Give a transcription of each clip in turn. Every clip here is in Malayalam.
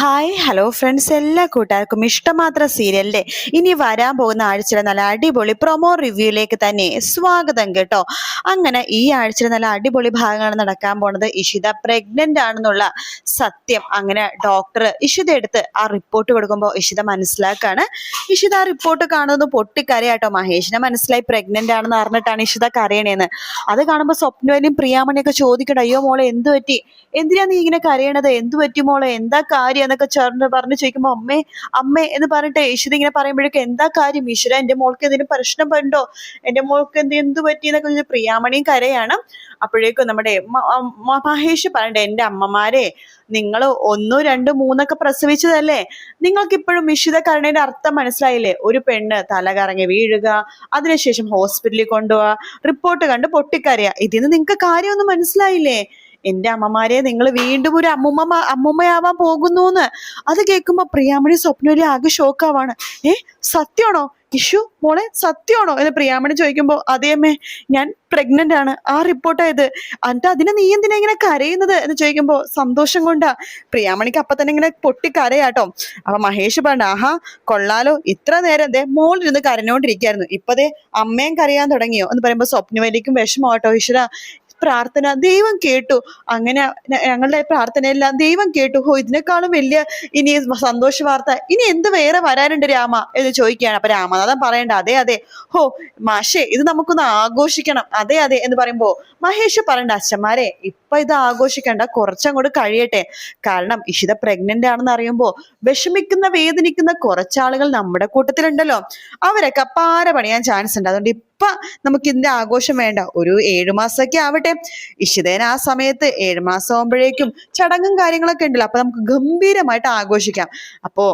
ഹായ് ഹലോ ഫ്രണ്ട്സ്, എല്ലാ കൂട്ടുകാർക്കും ഇഷ്ടമാത്ര സീരിയലിന്റെ ഇനി വരാൻ പോകുന്ന ആഴ്ചയിലെ നല്ല അടിപൊളി പ്രൊമോ റിവ്യൂയിലേക്ക് തന്നെ സ്വാഗതം കേട്ടോ. അങ്ങനെ ഈ ആഴ്ചയിലെ നല്ല അടിപൊളി ഭാഗങ്ങളാണ് നടക്കാൻ പോണത്. ഇഷിത പ്രഗ്നന്റ് ആണെന്നുള്ള സത്യം അങ്ങനെ ഡോക്ടർ ഇഷിത എടുത്ത് ആ റിപ്പോർട്ട് കൊടുക്കുമ്പോൾ ഇഷിത മനസ്സിലാക്കാണ്. ഇഷിത ആ റിപ്പോർട്ട് കാണുന്നത് പൊട്ടിക്കരയാട്ടോ. മഹേഷിനെ മനസ്സിലായി പ്രഗ്നന്റ് ആണെന്ന് അറിഞ്ഞിട്ടാണ് ഇഷിത കരയണേന്ന്. അത് കാണുമ്പോൾ സ്വപ്നവലിയും പ്രിയാമണിയൊക്കെ ചോദിക്കട്ടെ, അയ്യോ മോളെ എന്ത് പറ്റി, എന്തിനാ നീ ഇങ്ങനെ കരയണത്, എന്ത് പറ്റി മോളെ, എന്താ കാര്യം എന്നൊക്കെ പറഞ്ഞു ചോദിക്കുമ്പോ അമ്മേ അമ്മേ എന്ന് പറഞ്ഞിട്ട് ഈശ്വര ഇങ്ങനെ പറയുമ്പോഴേക്കും എന്താ കാര്യം ഈശ്വര, എന്റെ മോൾക്ക് എന്തെങ്കിലും പ്രശ്നം ഉണ്ടോ, എന്റെ മോൾക്ക് എന്ത് പറ്റി എന്നൊക്കെ പ്രിയാമണിയും കരയാണ്. അപ്പോഴേക്കും നമ്മുടെ മഹേഷ് പറയണ്ടേ, എന്റെ അമ്മമാരെ നിങ്ങൾ 1, 2, 3 പ്രസവിച്ചതല്ലേ, നിങ്ങൾക്ക് ഇപ്പോഴും ഇഷിത കരുണയുടെ അർത്ഥം മനസ്സിലായില്ലേ? ഒരു പെണ്ണ് തല കറങ്ങി വീഴുക, അതിനുശേഷം ഹോസ്പിറ്റലിൽ കൊണ്ടുപോവാ, റിപ്പോർട്ട് കണ്ട് പൊട്ടിക്കരയാ, ഇതിന്ന് നിങ്ങൾക്ക് കാര്യമൊന്നും മനസ്സിലായില്ലേ? എന്റെ അമ്മമാരെ, നിങ്ങൾ വീണ്ടും ഒരു അമ്മുമ്മയാവാൻ പോകുന്നു. അത് കേൾക്കുമ്പോ പ്രിയാമണി സ്വപ്നവലി ആകെ ഷോക്കാവാണ്. സത്യമാണോ ഇഷു മോളെ, സത്യമാണോ എന്ന് പ്രിയാമണി ചോദിക്കുമ്പോ അതേ അമ്മേ, ഞാൻ പ്രഗ്നന്റ് ആണ്, ആ റിപ്പോർട്ടായത്, എന്നിട്ട് അതിന് നീ എന്തിനാ ഇങ്ങനെ കരയുന്നത് എന്ന് ചോദിക്കുമ്പോ സന്തോഷം കൊണ്ടാ. പ്രിയാമണിക്ക് അപ്പൊ തന്നെ ഇങ്ങനെ പൊട്ടിക്കരയാട്ടോ. അപ്പൊ മഹേഷ് പറഞ്ഞ, ആഹാ കൊള്ളാലോ, ഇത്ര നേരം മോളിരുന്ന് കരഞ്ഞോണ്ടിരിക്കായിരുന്നു, ഇപ്പതേ അമ്മയും കരയാൻ തുടങ്ങിയോ എന്ന് പറയുമ്പോ സ്വപ്നവലിക്കും വിഷമമാട്ടോ. ഈശ്വര, പ്രാർത്ഥന ദൈവം കേട്ടു, അങ്ങനെ ഞങ്ങളുടെ പ്രാർത്ഥനയെല്ലാം ദൈവം കേട്ടു. ഇതിനേക്കാളും വലിയ ഇനി സന്തോഷ വാർത്ത ഇനി എന്ത് വേറെ വരാനുണ്ട് രാമ എന്ന് ചോദിക്കുകയാണ്. അപ്പൊ രാമനാഥൻ പറയണ്ട, അതെ അതെ, മാഷേ ഇത് നമുക്കൊന്ന് ആഘോഷിക്കണം, അതെ അതെ എന്ന് പറയുമ്പോ മഹേഷ് പറയണ്ട, അച്ഛന്മാരെ ഇപ്പൊ ഇത് ആഘോഷിക്കണ്ട, കുറച്ചങ്ങോട്ട് കഴിയട്ടെ, കാരണം ഇഷിത പ്രഗ്നന്റ് ആണെന്ന് അറിയുമ്പോ വിഷമിക്കുന്ന വേദനിക്കുന്ന കുറച്ചാളുകൾ നമ്മുടെ കൂട്ടത്തിലുണ്ടല്ലോ, അവരൊക്കെ പാര പണിയാൻ ചാൻസ് ഉണ്ട്. അതുകൊണ്ട് ഇപ്പൊ നമുക്ക് ഇതിന്റെ ആഘോഷം വേണ്ട, ഒരു 7 മാസമൊക്കെ ആവട്ടെ. ഇഷിതേന ആ സമയത്ത് 7 മാസം ആകുമ്പോഴേക്കും ചടങ്ങും കാര്യങ്ങളൊക്കെ ഉണ്ടല്ലോ, അപ്പൊ നമുക്ക് ഗംഭീരമായിട്ട് ആഘോഷിക്കാം. അപ്പോ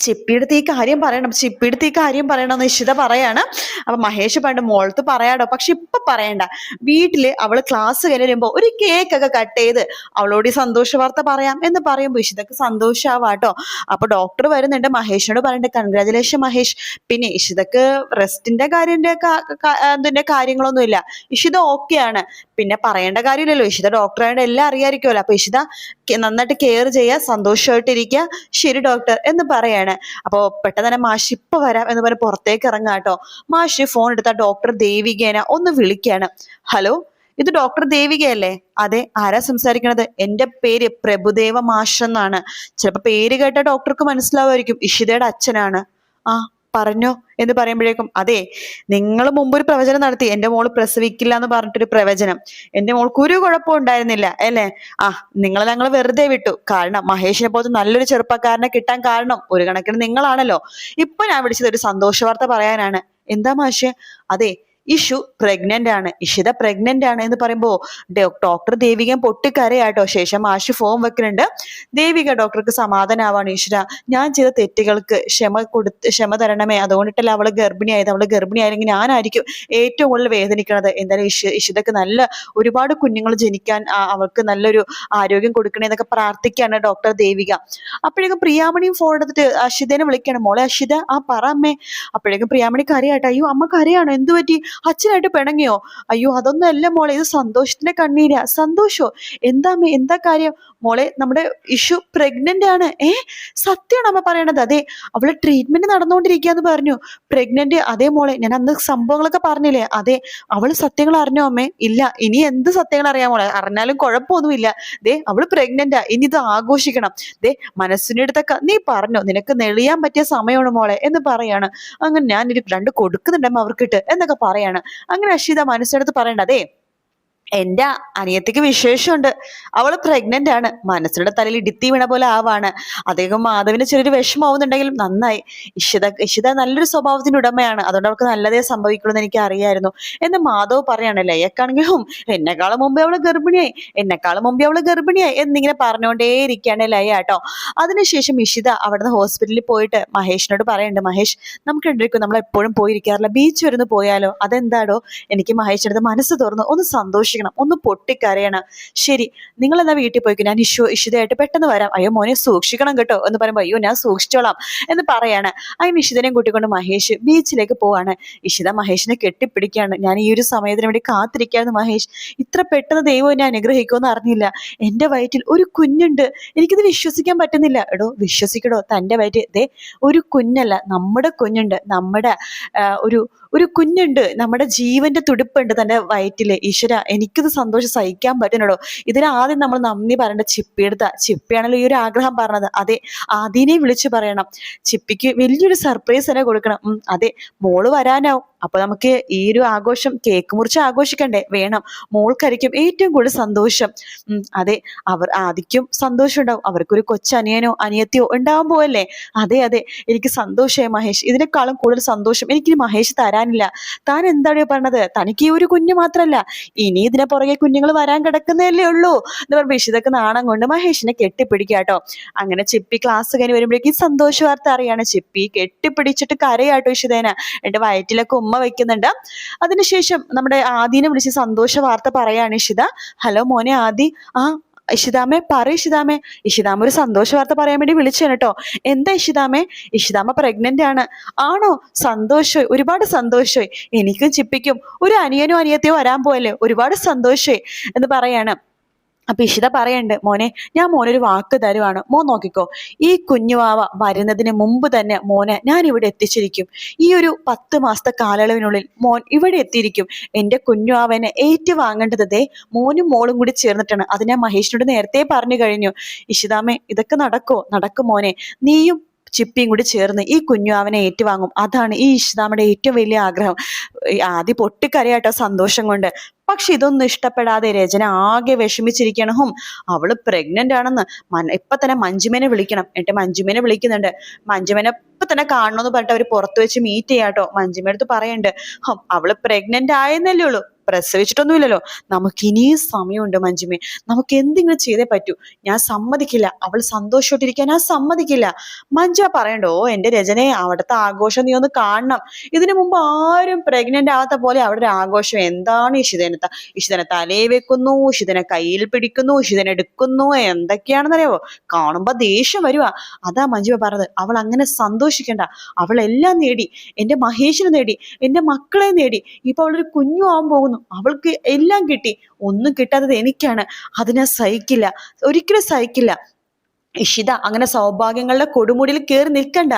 ചിപ്പിയെടുത്ത് ഈ കാര്യം പറയണം എന്ന് ഇഷിത പറയാണ്. അപ്പൊ മഹേഷ് പണ്ട് മോളത്ത് പറയാടോ, പക്ഷെ ഇപ്പൊ പറയണ്ട, വീട്ടില് അവള് ക്ലാസ് കഴിയുമ്പോ ഒരു കേക്കൊക്കെ കട്ട് ചെയ്ത് അവളോട് ഈ സന്തോഷ വാർത്ത പറയാം എന്ന് പറയുമ്പോ ഇഷിതക്ക് സന്തോഷാവാട്ടോ. അപ്പൊ ഡോക്ടർ വരുന്നുണ്ട്, മഹേഷിനോട് പറയണ്ടേ, കൺഗ്രാജുലേഷൻ മഹേഷ്. പിന്നെ ഇഷിതക്ക് റെസ്റ്റിന്റെ അതിന്റെ കാര്യങ്ങളൊന്നും ഇല്ല, ഇഷിത ഓക്കെയാണ്. പിന്നെ പറയേണ്ട കാര്യമില്ലല്ലോ, ഇഷിത ഡോക്ടറായിട്ട് എല്ലാം അറിയാമായിരിക്കുമല്ലോ. അപ്പൊ ഇഷിത നന്നായിട്ട് കെയർ ചെയ്യുക, സന്തോഷമായിട്ടിരിക്കുക, ശരി ഡോക്ടർ എന്ന് പറയാണ്. അപ്പോ പെട്ടെന്ന് തന്നെ മാഷി ഇപ്പൊ വരാം എന്ന് പറഞ്ഞ് പുറത്തേക്ക് ഇറങ്ങാട്ടോ. മാഷി ഫോൺ എടുത്ത ഡോക്ടർ ദേവികേനെ ഒന്ന് വിളിക്കാണ്. ഹലോ, ഇത് ഡോക്ടർ ദേവികയല്ലേ? അതെ, ആരാ സംസാരിക്കണത്? എന്റെ പേര് പ്രഭുദേവ മാഷ് എന്നാണ്. ചിലപ്പോ പേര് കേട്ട ഡോക്ടർക്ക് മനസ്സിലാവുമായിരിക്കും, ഇഷിതയുടെ അച്ഛനാണ്. ആ പറഞ്ഞോ എന്ന് പറയുമ്പോഴേക്കും, അതെ, നിങ്ങൾ മുമ്പ് ഒരു പ്രവചനം നടത്തി, എന്റെ മോള് പ്രസവിക്കില്ല എന്ന് പറഞ്ഞിട്ടൊരു പ്രവചനം, എന്റെ മോൾക്ക് ഒരു കുഴപ്പം ഉണ്ടായിരുന്നില്ല അല്ലേ? നിങ്ങളെ ഞങ്ങൾ വെറുതെ വിട്ടു, കാരണം മഹേഷിനെ പോലത്തെ നല്ലൊരു ചെറുപ്പക്കാരനെ കിട്ടാൻ കാരണം ഒരു കണക്കിന് നിങ്ങളാണല്ലോ. ഇപ്പൊ ഞാൻ വിളിച്ചത് ഒരു സന്തോഷ വാർത്ത പറയാനാണ്. എന്താ മാഷെ? അതെ, ഇഷു പ്രഗ്നന്റ് ആണ്, ഇഷിത പ്രഗ്നന്റ് ആണ് എന്ന് പറയുമ്പോ ഡോക്ടർ ദേവിക പൊട്ടിക്കരയാട്ടോ. ശേഷം മാഷി ഫോം വെക്കുന്നുണ്ട്. ദേവിക ഡോക്ടർക്ക് സമാധാനാവാണ്. ഈശ്വര, ഞാൻ ചെയ്ത തെറ്റുകൾക്ക് ക്ഷമ തരണമേ, അതുകൊണ്ടിട്ടല്ല അവള് ഗർഭിണിയായത്, അവള് ഗർഭിണിയായെങ്കിൽ ഞാനായിരിക്കും ഏറ്റവും കൂടുതൽ വേദനിക്കണത്. എന്തായാലും ഇഷിതക്ക് നല്ല ഒരുപാട് കുഞ്ഞുങ്ങൾ ജനിക്കാൻ അവൾക്ക് നല്ലൊരു ആരോഗ്യം കൊടുക്കണേ എന്നൊക്കെ പ്രാർത്ഥിക്കുകയാണ് ഡോക്ടർ ദേവിക. അപ്പോഴേക്കും പ്രിയാമണിയും ഫോൺ എടുത്തിട്ട് അഷിതേനെ വിളിക്കണം. മോളെ അഷിത, പറ അമ്മേ. അപ്പോഴേക്കും പ്രിയാമണി കരയാട്ടോ. അയ്യോ അമ്മ കരയാണോ, എന്ത് പറ്റി, അച്ഛനായിട്ട് പിണങ്ങിയോ? അയ്യോ അതൊന്നും അല്ല മോളെ, ഇത് സന്തോഷത്തിന്റെ കണ്ണീരാ. സന്തോഷോ? എന്താ കാര്യം മോളെ? നമ്മുടെ ഇഷു പ്രഗ്നന്റ് ആണ്. സത്യമാണ് അമ്മ പറയണത്? അതെ, അവള് ട്രീറ്റ്മെന്റ് നടന്നുകൊണ്ടിരിക്കുകയെന്ന് പറഞ്ഞു. പ്രഗ്നന്റ്? അതേ മോളെ, ഞാൻ അന്ന് സംഭവങ്ങളൊക്കെ പറഞ്ഞില്ലേ, അതെ. അവള് സത്യങ്ങൾ അറിഞ്ഞോ അമ്മേ? ഇല്ല, ഇനി എന്ത് സത്യങ്ങൾ അറിയാം മോളെ, അറിഞ്ഞാലും കുഴപ്പമൊന്നുമില്ല. അവള് പ്രഗ്നന്റാ, ഇനി ഇത് ആഘോഷിക്കണം. മനസ്സിനെടുത്തൊക്കെ നീ പറഞ്ഞോ, നിനക്ക് നെളിയാൻ പറ്റിയ സമയമാണ് മോളെ എന്ന് പറയാണ്. അങ്ങനെ ഞാൻ 2 കൊടുക്കുന്നുണ്ടമ്മ അവർക്കിട്ട് എന്നൊക്കെ പറയാണ്. അങ്ങനെ അഷിത മനസ്സിനടുത്ത് പറയണ്ട, അതെ എന്റെ അനിയത്തിക്ക് വിശേഷമുണ്ട്, അവള് പ്രഗ്നന്റ് ആണ്, മനസ്സിന്റെ തലയിൽ ഇടുത്തി വീണ പോലെ ആവാണ്. അദ്ദേഹം മാധവിന് ചെറിയൊരു വിഷമാവുന്നുണ്ടെങ്കിലും നന്നായി, ഇഷിത നല്ലൊരു സ്വഭാവത്തിന്റെ ഉടമയാണ്, അതുകൊണ്ട് അവൾക്ക് നല്ലതേ സംഭവിക്കുള്ളൂ എന്ന് എനിക്ക് അറിയായിരുന്നു എന്ന് മാധവ് പറയാണല്ലേ. ലയക്കാണെങ്കിലും എന്നെക്കാളും മുമ്പേ അവള് ഗർഭിണിയായി എന്നിങ്ങനെ പറഞ്ഞുകൊണ്ടേയിരിക്കുകയാണ് ലയ കേട്ടോ. അതിനുശേഷം ഇഷിത അവിടുന്ന് ഹോസ്പിറ്റലിൽ പോയിട്ട് മഹേഷിനോട് പറയുന്നുണ്ട്, മഹേഷ് നമുക്ക് രണ്ടുപേർക്കും നമ്മൾ എപ്പോഴും പോയിരിക്കാറില്ല, ബീച്ച് വരുന്ന് പോയാലോ? അതെന്താടോ? എനിക്ക് മഹേഷിനടുത്ത് മനസ്സ് തുറന്ന് ഒന്ന് സന്തോഷിക്കണം, സന്തോഷിക്കണം, ഒന്ന് പൊട്ടിക്കരയണം. ശരി, നിങ്ങൾ എന്നാ വീട്ടിൽ പോയിക്കോ, ഞാൻ ഇഷിതയായിട്ട് പെട്ടെന്ന് വരാം. അയ്യോ മോനെ സൂക്ഷിക്കണം കേട്ടോ എന്ന് പറയുമ്പോൾ അയ്യോ ഞാൻ സൂക്ഷിച്ചോളാം എന്ന് പറയാണ്. അങ്ങനെ ഇഷിതനെയും കൂട്ടിക്കൊണ്ട് മഹേഷ് ബീച്ചിലേക്ക് പോവാണ്. ഇഷിത മഹേഷിനെ കെട്ടിപ്പിടിക്കുകയാണ്. ഞാൻ ഈ ഒരു സമയത്തിന് വേണ്ടി കാത്തിരിക്കുകയായിരുന്നു മഹേഷ്. ഇത്ര പെട്ടെന്ന് ദൈവം എന്നെ അനുഗ്രഹിക്കുമെന്ന് അറിഞ്ഞില്ല. എൻ്റെ വയറ്റിൽ ഒരു കുഞ്ഞുണ്ട്, എനിക്കിത് വിശ്വസിക്കാൻ പറ്റുന്നില്ല. എടോ വിശ്വസിക്കടോ, തൻ്റെ വയറ്റിൽ ദേ ഒരു കുഞ്ഞല്ല, നമ്മുടെ കുഞ്ഞുണ്ട്, നമ്മുടെ ഒരു ഒരു കുഞ്ഞുണ്ട്, നമ്മുടെ ജീവന്റെ തുടിപ്പുണ്ട് തൻ്റെ വയറ്റില്. ഈശ്വര, എനിക്കിത് സന്തോഷം സഹിക്കാൻ പറ്റണടോ. ഇതിന് ആദ്യം നമ്മൾ നന്ദി പറയേണ്ട ചിപ്പിയെടുത്ത. ചിപ്പിയാണല്ലോ ഈ ഒരു ആഗ്രഹം പറഞ്ഞത്. അതെ, ആദ്യനെ വിളിച്ചു പറയണം. ചിപ്പിക്ക് വലിയൊരു സർപ്രൈസ് തന്നെ കൊടുക്കണം. അതെ, മോള് വരാനാവും. അപ്പൊ നമുക്ക് ഈ ഒരു ആഘോഷം കേക്ക് മുറിച്ച് ആഘോഷിക്കണ്ടേ? വേണം. മോൾക്കായിരിക്കും ഏറ്റവും കൂടുതൽ സന്തോഷം. അതെ, ആദിക്കും സന്തോഷം ഉണ്ടാവും. അവർക്കൊരു കൊച്ചനിയനോ അനിയത്തിയോ ഉണ്ടാവാൻ പോവല്ലേ? അതെ അതെ, എനിക്ക് സന്തോഷമായി മഹേഷ്. ഇതിനേക്കാളും കൂടുതൽ സന്തോഷം എനിക്കിനി മഹേഷ് തരാനില്ല. താൻ എന്താണ് പറഞ്ഞത്? തനിക്ക് ഈ ഒരു കുഞ്ഞ് മാത്രല്ല, ഇനി ഇതിനെ പുറകെ കുഞ്ഞുങ്ങൾ വരാൻ കിടക്കുന്നതല്ലേ ഉള്ളൂ എന്ന് പറയുമ്പോൾ ഇഷിതക്ക് നാണം കൊണ്ട് മഹേഷിനെ കെട്ടിപ്പിടിക്കാട്ടോ. അങ്ങനെ ചിപ്പി ക്ലാസ് കഴിഞ്ഞ് വരുമ്പോഴേക്കും സന്തോഷ വാർത്ത അറിയാണ്. ചിപ്പി കെട്ടിപ്പിടിച്ചിട്ട് കരയാട്ടോ ഇഷിതേന. എന്റെ വയറ്റിലൊക്കെ ഉമ്മ വെക്കുന്നുണ്ട്. അതിനുശേഷം നമ്മുടെ ആദിനെ വിളിച്ച് സന്തോഷ വാർത്ത പറയാണ് ഇഷിത. ഹലോ മോനെ ആദി. ആ ഇഷിതാമ്മേ, പറയ് ഇഷിതാമ്മേ. ഇഷിതാമ്മ ഒരു സന്തോഷ വാർത്ത പറയാൻ വേണ്ടി വിളിച്ചാണ് കേട്ടോ. എന്താ ഇഷിതാമ്മേ? ഇഷിതാമ്മ പ്രഗ്നന്റ് ആണ്. ആണോ? സന്തോഷമായി, ഒരുപാട് സന്തോഷമായി. എനിക്കും ചിപ്പിക്കും ഒരു അനിയനോ അനിയത്തിയോ വരാൻ പോയല്ലേ, ഒരുപാട് സന്തോഷമായി എന്ന് പറയാണ്. അപ്പൊ ഇഷിത പറയണ്ട്, മോനെ ഞാൻ മോനൊരു വാക്ക് തരുവാണ്, മോൻ നോക്കിക്കോ. ഈ കുഞ്ഞുവാവ വരുന്നതിന് മുമ്പ് തന്നെ മോനെ ഞാൻ ഇവിടെ എത്തിച്ചിരിക്കും. ഈ ഒരു 10 മാസത്തെ കാലയളവിനുള്ളിൽ മോൻ ഇവിടെ എത്തിയിരിക്കും. എൻ്റെ കുഞ്ഞുവാവനെ ഏറ്റുവാങ്ങേണ്ടതേ മോനും മോളും കൂടി ചേർന്നിട്ടാണ്. അത് ഞാൻ മഹേഷിനോട് നേരത്തെ പറഞ്ഞു കഴിഞ്ഞു. ഇഷിതാമ്മേ, ഇതൊക്കെ നടക്കും മോനെ. നീയും ചിപ്പിയും കൂടി ചേർന്ന് ഈ കുഞ്ഞുവാവനെ ഏറ്റുവാങ്ങും. അതാണ് ഈ ഇഷിതാമ്മയുടെ ഏറ്റവും വലിയ ആഗ്രഹം. ആദ്യം പൊട്ടിക്കരയാട്ടോ സന്തോഷം കൊണ്ട്. പക്ഷെ ഇതൊന്നും ഇഷ്ടപ്പെടാതെ രചന ആകെ വിഷമിച്ചിരിക്കണം. അവള് പ്രഗ്നന്റ് ആണെന്ന് ഇപ്പൊ തന്നെ മഞ്ജുമേനെ വിളിക്കണം. എന്നിട്ട് മഞ്ജുമേനെ വിളിക്കുന്നുണ്ട്. മഞ്ജുമേനെ ഇപ്പൊ തന്നെ കാണണമെന്ന് പറഞ്ഞിട്ട് അവര് പുറത്ത് വെച്ച് മീറ്റ് ചെയ്യാട്ടോ. മഞ്ജുമേടെ അടുത്ത് പറയണ്ട്, അവള് പ്രഗ്നന്റ് ആയെന്നല്ലേ ഉള്ളൂ, പ്രസവിച്ചിട്ടൊന്നുമില്ലല്ലോ. നമുക്ക് ഇനിയും സമയമുണ്ട് മഞ്ജുമേ, നമുക്ക് എന്തെങ്കിലും ചെയ്തേ പറ്റൂ. ഞാൻ സമ്മതിക്കില്ല, അവൾ സന്തോഷമായിട്ടിരിക്കാൻ ഞാൻ സമ്മതിക്കില്ല. മഞ്ജു പറയണ്ടോ, എന്റെ രചനയെ അവിടുത്തെ ആഘോഷം നീ ഒന്ന് കാണണം. ഇതിനു മുമ്പ് ആരും പ്രഗ്നന്റ് ആവാത്ത പോലെ അവിടെ ഒരു ആഘോഷം. എന്താണ് ഇഷിതനെ തലയിൽ വെക്കുന്നു, ഇഷിതനെ കയ്യിൽ പിടിക്കുന്നു, ഇഷിതനെ എടുക്കുന്നു, എന്തൊക്കെയാണെന്നറിയാവോ? കാണുമ്പോ ദേഷ്യം വരുവാ. അതാ മഞ്ജു പറഞ്ഞത്, അവൾ അങ്ങനെ സന്തോഷിക്കണ്ട. അവൾ എല്ലാം നേടി, എന്റെ മഹേഷിനെ നേടി, എന്റെ മക്കളെ നേടി. ഇപ്പൊ അവളൊരു കുഞ്ഞു ആവാൻ പോകുന്നു. അവൾക്ക് എല്ലാം കിട്ടി, ഒന്നും കിട്ടാത്തത് എനിക്കാണ്. അതിനെ സഹിക്കില്ല, ഒരിക്കലും സഹിക്കില്ല. ഇഷിത അങ്ങനെ സൗഭാഗ്യങ്ങളുടെ കൊടുമുടിയിൽ കയറി നിൽക്കണ്ട.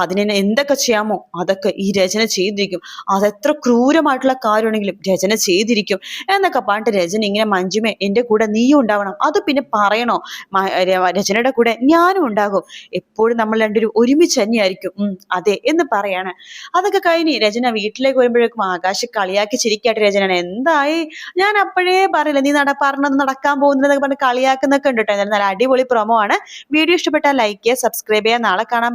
അതിനെ എന്തൊക്കെ ചെയ്യാമോ അതൊക്കെ ഈ രചന ചെയ്തിരിക്കും. അതെത്ര ക്രൂരമായിട്ടുള്ള കാര്യമാണെങ്കിലും രചന ചെയ്തിരിക്കും എന്നൊക്കെ പറഞ്ഞിട്ട് രചന ഇങ്ങനെ, മഞ്ജുമേ എൻ്റെ കൂടെ നീയും ഉണ്ടാവണം. അത് പിന്നെ പറയണോ? രചനയുടെ കൂടെ ഞാനും ഉണ്ടാകും. എപ്പോഴും നമ്മൾ രണ്ടുപേരും ഒരുമിച്ച് തന്നെയായിരിക്കും. അതെ എന്ന് പറയാണ്. അതൊക്കെ കഴിഞ്ഞ് രചന വീട്ടിലേക്ക് വരുമ്പോഴേക്കും ആകാശ് കളിയാക്കി ചിരിക്കാട്ട് രചന. എന്തായി, ഞാൻ അപ്പോഴേ പറയില്ല നീ പറഞ്ഞത് നടക്കാൻ പോകുന്നതൊക്കെ പറഞ്ഞ് കളിയാക്കുന്നൊക്കെ ഉണ്ട് കേട്ടോ. നല്ല അടിപൊളി പ്രൊമോ ആണ്. വീഡിയോ ഇഷ്ടപ്പെട്ടാൽ ലൈക്ക് ചെയ്യുക, സബ്സ്ക്രൈബ് ചെയ്യുക. നാളെ കാണാം. ബൈ.